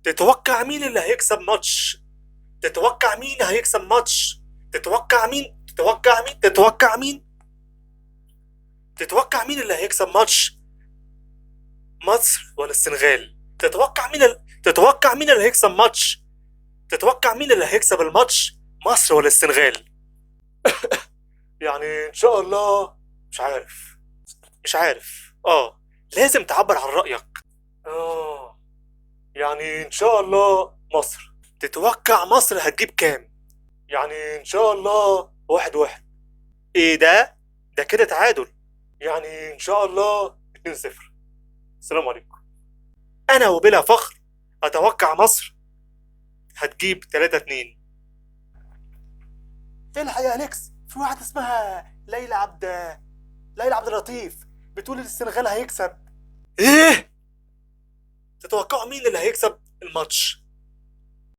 تتوقع مين اللي هيكسب ماتش؟ تتوقع مين هيكسب ماتش؟ تتوقع مين؟ تتوقع مين؟ تتوقع مين؟ تتوقع مين اللي هيكسب ماتش؟ مصر ولا السنغال؟ تتوقع مين اللي هيكسب ماتش؟ تتوقع مين اللي هيكسب الماتش؟ مصر ولا السنغال؟ يعني ان شاء الله. مش عارف. مش عارف. لازم تعبر عن رأيك. اه يعني ان شاء الله مصر. تتوقع مصر هتجيب كام؟ يعني ان شاء الله 1-1. ايه ده؟ ده كده تعادل. يعني ان شاء الله 2-0. السلام عليكم. انا وبلا فخر اتوقع مصر هتجيب 3-2. الحق يا اليكس، في واحدة اسمها ليلى عبد اللطيف بتقول السنغال هيكسب. ايه؟ تتوقعوا مين اللي هيكسب الماتش؟